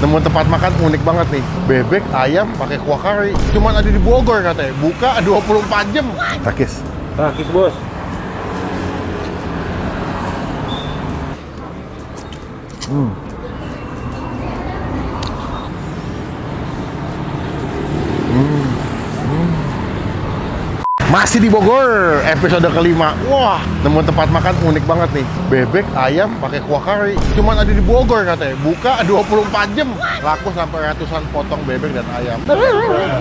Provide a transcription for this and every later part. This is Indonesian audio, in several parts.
Nemu tempat makan unik banget nih. Bebek ayam pakai kuah kari. Cuman ada di Bogor katanya. Buka 24 jam. Takis. Takis, Bos. Masih di Bogor, episode kelima. Wah, nemu tempat makan unik banget nih. Bebek ayam pakai kuah kari. Cuman ada di Bogor katanya. Buka 24 jam. Laku sampai ratusan potong bebek dan ayam.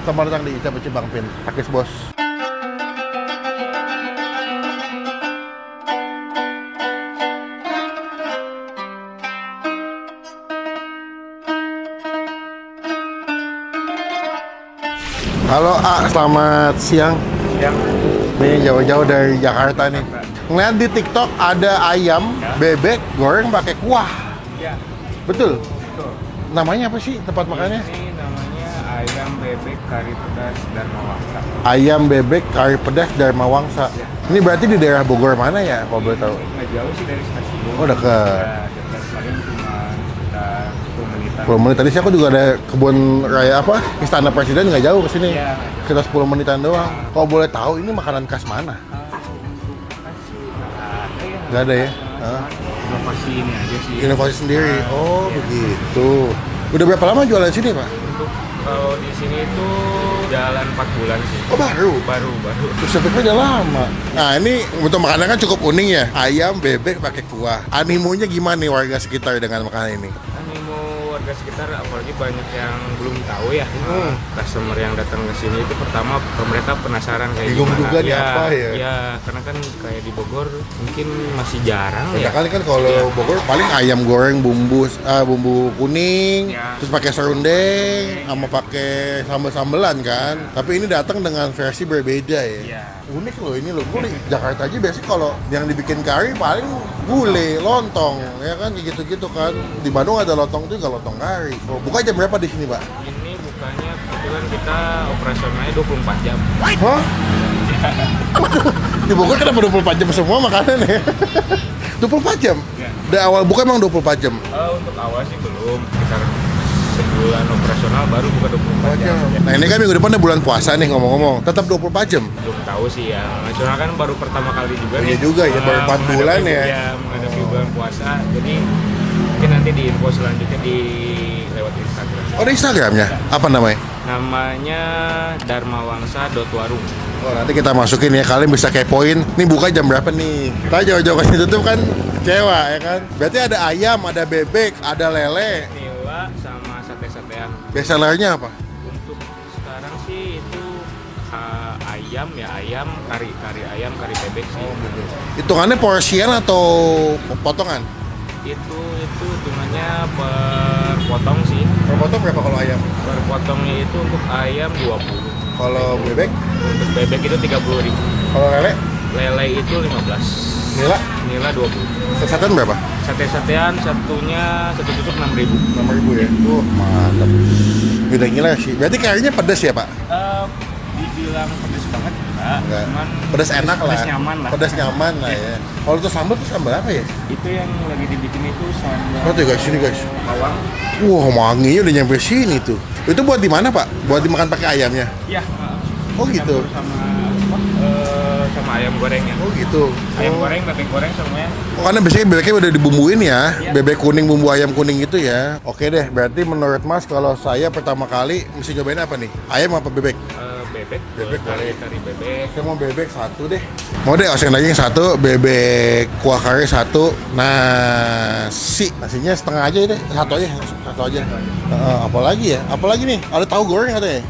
Selamat datang di ICBC Bang Pin. Takis, Bos. Halo A, selamat siang. Yang Nih jauh-jauh dari Jakarta nih. Ngeliat di TikTok ada ayam, bebek, goreng pakai kuah. ya, Betul? betul. Namanya apa sih tempat makannya? Ini namanya ayam bebek kari pedas Dharma Wangsa. Ayam bebek kari pedas Dharma Wangsa. Ini berarti di daerah Bogor mana ya, kalau boleh tahu? Nggak jauh sih dari stasiun. Oh, dekat. Ya, dekat, paling cuma sekitar 10 menitan. 10 menit. Tadi sih aku juga ada kebun raya apa? Istana Presiden nggak jauh ke sini. Iya. Sekitar 10 menitan doang. Kalau boleh tahu ini makanan khas mana? Nggak ada ya? Hah? Inovasi ini aja sih. Inovasi sendiri. Oh, begitu. Udah berapa lama jualan sini, Pak? Untuk kalau di sini itu jalan 4 bulan sih. Oh, baru. Baru. Terus sebetulnya udah lama. Nah, ini untuk makanan kan cukup unik ya. Ayam, bebek pakai kuah. Animonya gimana nih warga sekitar dengan makanan ini? Animo warga sekitar, apalagi banyak yang belum tahu ya. Customer yang datang ke sini itu pertama mereka penasaran kayak Bingung gimana. juga nih apa ya? Ya, karena kan kayak di Bogor mungkin masih jarang Ya ya. kali kan kalau Bogor paling ayam goreng bumbu kuning, Ya. terus pakai serundeng, sama pakai sambal-sambelan kan. Tapi ini datang dengan versi berbeda ya. Iya. Unik loh ini loh. Gue di Jakarta aja biasanya kalau yang dibikin kari paling gulai, lontong, ya kan kayak gitu-gitu kan. Di Bandung ada lontong juga, lontong kari. Oh, buka jam berapa di sini, Pak? Ini bukannya kebetulan kita operasionalnya 24 jam. Hah? Di Bogor kenapa 24 jam semua makanan ya? 24 jam? Ya. Dari awal buka emang 24 jam? Untuk awal sih belum, sekitar sebulan operasional baru buka 24 jam. Ya. Nah ini kan minggu depan ada bulan puasa nih ngomong-ngomong. Tetap 24 jam? Belum tahu sih ya, nasional kan baru pertama kali juga Iya nih. juga ya, baru 4 bulan ya. Ya, menghadapi bulan puasa, jadi mungkin nanti di info selanjutnya di lewat Instagram. Oh ada Instagramnya? Apa namanya? Namanya dharmawangsa.warung. Oh nanti kita masukin ya, kalian bisa kepoin. Nih buka jam berapa nih? Kita jauh-jauh ke situ tuh kan kecewa ya kan. Berarti ada ayam, ada bebek, ada lele. Nila sama sate-satean. Bestsellernya apa? Untuk sekarang sih itu ayam ya, ayam kari ayam kari bebek sih. Hitungannya porsian atau potongan? Itu hitungannya per potong sih. Per potong berapa kalau ayam? Per potongnya itu untuk ayam 20. Kalau bebek? Untuk bebek itu 30.000. Kalau lele? Lele itu 15. Nila? Nila 20. Sesatan berapa? Sate-satean satu tusuk 6.000. 6.000 ya? Mantap. Gila-gila sih. Berarti kayaknya pedas ya, Pak? Dibilang pedes banget enggak, Enggak. cuman Pedas enak lah. pedas nyaman lah. Pedas nyaman lah ya. Kalau itu sambal tuh sambal apa ya? Itu yang lagi dibikin itu sambal Oh tuh guys, sini guys. bawang. Wah, wanginya udah nyampe sini tuh. Itu buat di mana, Pak? Buat dimakan pakai ayamnya? Iya. Oh gitu. Campur sama ayam gorengnya. Oh gitu. Ayam goreng, bebek goreng semuanya. Oh, karena biasanya bebeknya udah dibumbuin ya. Iya. Bebek kuning, bumbu ayam kuning gitu ya. Oke deh, berarti menurut Mas kalau saya pertama kali mesti nyobain apa nih? Ayam apa bebek? Bebek. Bebek kari bebek. Saya mau bebek satu deh. Mau deh oseng daging satu, bebek kuah kari satu, nasinya setengah aja deh, satu aja. Apalagi ya? Apalagi nih? Ada tahu goreng katanya?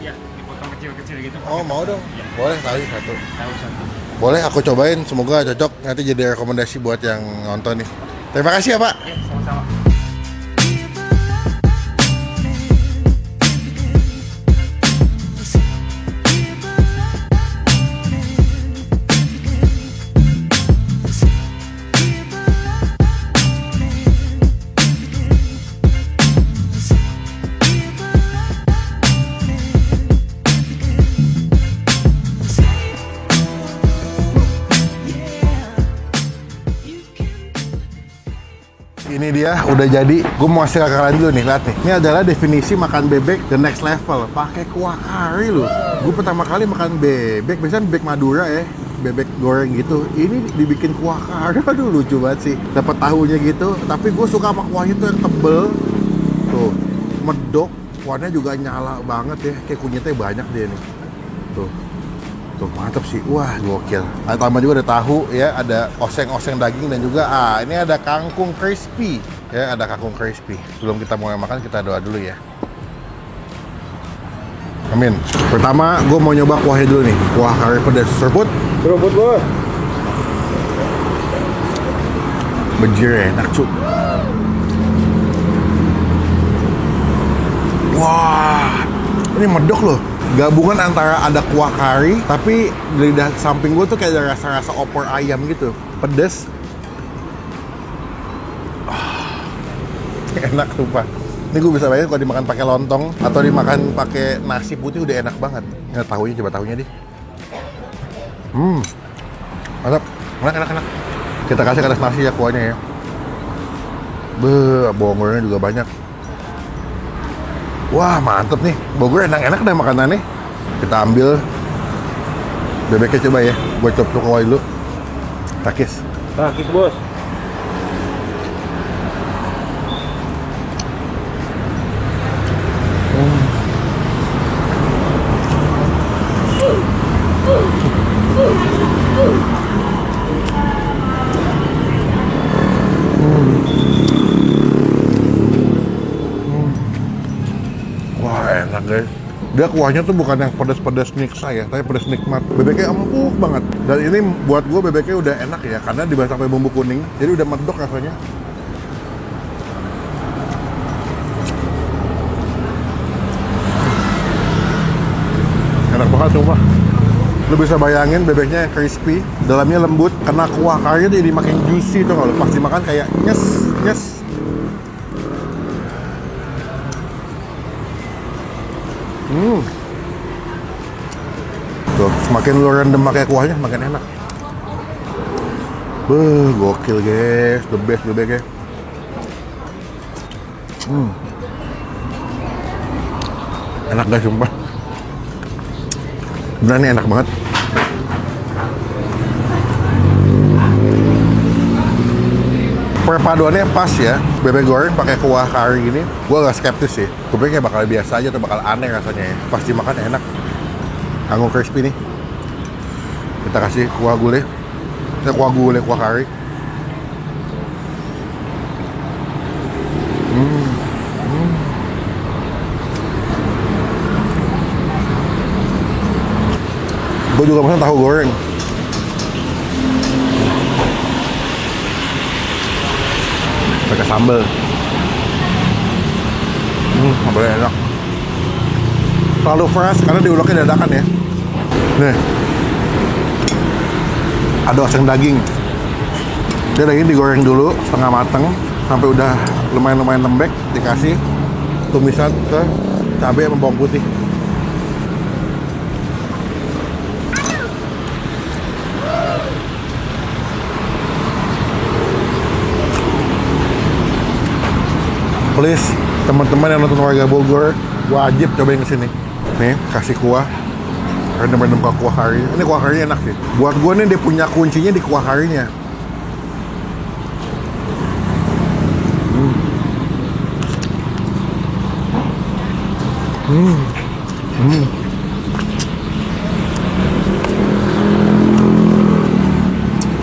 Iya, dipotong kecil-kecil gitu. Oh mau dong. Boleh tahu satu. Tahu satu. Boleh aku cobain, semoga cocok. Nanti jadi rekomendasi buat yang nonton nih. Terima kasih ya Pak. Iya, sama-sama. Ini Ini dia udah jadi. Gue mau kasih ke kalian dulu nih, lihat nih. Ini adalah definisi makan bebek the next level. Pakai kuah kari loh. Gue pertama kali makan bebek, biasanya bebek Madura ya, bebek goreng gitu. Ini dibikin kuah kari, aduh lucu banget sih. Dapat tahunya gitu. Tapi gue suka sama kuahnya tuh yang tebel. Tuh, medok. Kuahnya juga nyala banget ya. Kayak kunyitnya banyak dia nih. Tuh. Tuh mantap sih, wah gokil. Ada tambah juga ada tahu ya, ada oseng-oseng daging dan juga ini ada kangkung crispy ya, ada kangkung crispy. Sebelum kita mulai makan kita doa dulu ya. Amin. Pertama gue mau nyoba kuahnya dulu nih, kuah kari pedas. Seruput bos. Bejir enak cuy. Wah, ini medok loh. Gabungan antara ada kuah kari, tapi dari samping gue tuh kayak ada rasa-rasa opor ayam gitu. Pedes. Enak sumpah. Ini gue bisa bayangin kalau dimakan pakai lontong atau dimakan pakai nasi putih udah enak banget. Ini tahunya, coba tahunya deh. Mantap. Enak. Kita kasih ke atas nasi ya kuahnya ya. Bawang gorengnya juga banyak. Wah mantep nih, Bogor enak-enak deh makanannya. Kita ambil bebeknya coba ya, gue cop-cop kuah dulu. Takis bos. Enak guys. Dia kuahnya tuh bukan yang pedas-pedas nyiksa ya, tapi pedas nikmat. Bebeknya empuk banget. Dan ini buat gue bebeknya udah enak ya, karena dimasak pakai bumbu kuning, jadi udah medok rasanya. Enak banget sumpah. Lu bisa bayangin bebeknya yang crispy, dalamnya lembut, kena kuah karinya jadi makin juicy tuh nggak lu? Pas dimakan kayak nyes. Tuh, semakin lu rendem pakai kuahnya semakin enak. Gokil guys, the best bebeknya. Enak guys sumpah. Beneran ini enak banget. Perpaduannya pas ya, bebek goreng pakai kuah kari ini. Gue agak skeptis sih, gue pikir kayak bakal biasa aja atau bakal aneh rasanya ya. Pas dimakan enak. Kangkung crispy nih. Kita kasih kuah gulai. Kuah kari. Gue juga pesan tahu goreng. Pakai sambal. Sambalnya enak. Selalu fresh karena diuleknya dadakan ya. Nih. Ada oseng daging. Dia daging digoreng dulu setengah mateng sampai udah lumayan lembek, dikasih tumisan ke cabai sama bawang putih. Please, teman-teman yang nonton Warga Bogor, wajib cobain kesini. Nih, kasih kuah, rendem-rendem ke kuah kari. Ini kuah karinya enak sih. Buat gue nih, dia punya kuncinya di kuah karinya.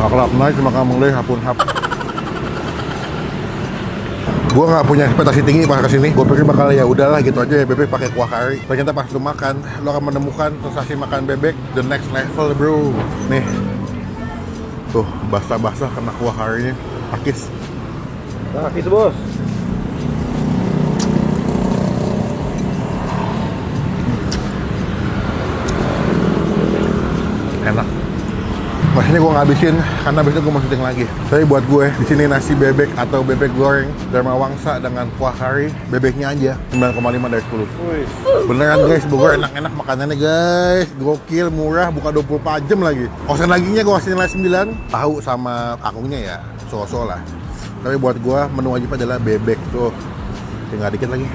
Aklap naik cuma kamu leh hapun hap. Gue nggak punya ekspektasi tinggi pas kesini. Gue pikir bakal ya udahlah gitu aja ya bebek pakai kuah kari. Ternyata pas lu makan, lu akan menemukan sensasi makan bebek the next level bro. Nih, tuh basah-basah kena kuah karinya. Takis bos. Enak. Masanya gue ngabisin karena besok gue mau syuting lagi. Tapi buat gue di sini nasi bebek atau bebek goreng Dharma Wangsa dengan kuah kari, bebeknya aja 9,5 dari 10. Beneran guys, Bogor enak-enak makanannya guys. Gokil, murah, buka 24 jam lagi. Oseng dagingnya gue kasih nilai 9. Tahu sama kangkungnya ya so-so lah. Tapi buat gua menu wajib adalah bebek tuh. Tinggal dikit lagi.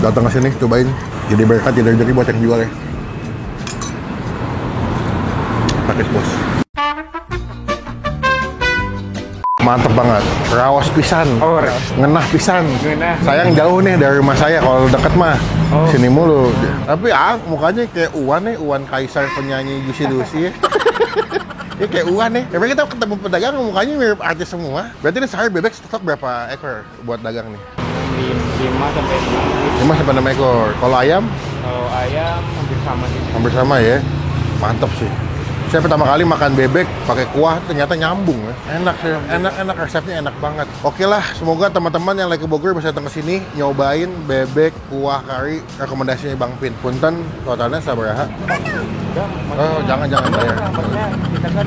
Datang ke sini cobain. Jadi berkat, jadi rezeki buat yang jual ya. Pakis bos. Mantep banget, rawas pisan, Oh, rawas. ngenah pisan. Ngenah. Sayang jauh nih dari rumah saya, kalau deket mah Oh. sini mulu. Tapi mukanya kayak Uwan nih, Uwan Kaisar penyanyi Juicy Lucy ya. Ya kayak Uwan nih. Tapi kita ketemu pedagang mukanya mirip artis semua. Berarti ini sehari bebek stok berapa ekor buat dagang nih? 5 sampai 6. 5 sampai 6 ekor. Kalau ayam Kalau ayam hampir sama sih. hampir sama ya. Mantap sih. Saya pertama kali makan bebek pakai kuah ternyata nyambung ya. Enak sih, enak resepnya enak banget. Oke lah, semoga teman-teman yang lagi ke Bogor bisa datang ke sini nyobain bebek kuah kari rekomendasinya Bang Pin. Punten totalnya sabaraha? Enggak, Oh, jangan bayar. maksudnya kita kan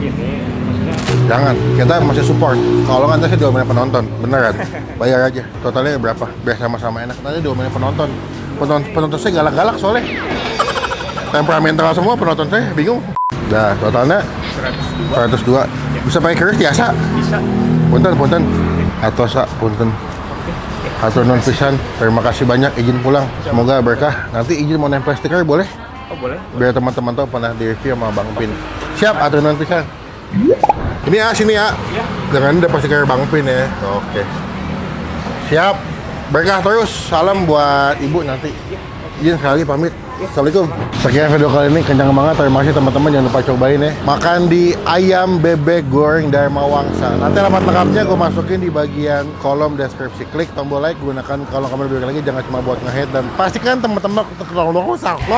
gini, maksudnya Jangan, kita masih support. Kalau nanti saya diomelin penonton, beneran. Bayar aja. Totalnya berapa? Biar sama-sama enak. Nanti diomelin penonton. Penonton saya galak-galak soalnya. Temperamental semua penonton saya, bingung. Nah, totalnya 102. Bisa pakai keris biasa? bisa. Punten. Atosa, punten. Hatur non pisan. Terima kasih banyak, izin pulang. Semoga berkah. Nanti izin mau nempel stiker boleh? Oh, boleh. Biar teman-teman tahu pernah di review sama Bang Pin. Siap, hatur non pisan. Ini ya, sini ya. Iya. Jangan dapat stiker Bang Pin ya. Oke. Siap. Berkah terus. Salam buat ibu nanti. Izin sekali lagi pamit. Assalamualaikum. Sekian video kali ini, kencang banget. Terima kasih teman-teman, jangan lupa cobain ya. Makan di Ayam Bebek Goreng Dharma Wangsa. Nanti alamat lengkapnya gue masukin di bagian kolom deskripsi. Klik tombol like, gunakan kolom komentar lagi, jangan cuma buat nge-hate. Dan pastikan teman-teman saklo.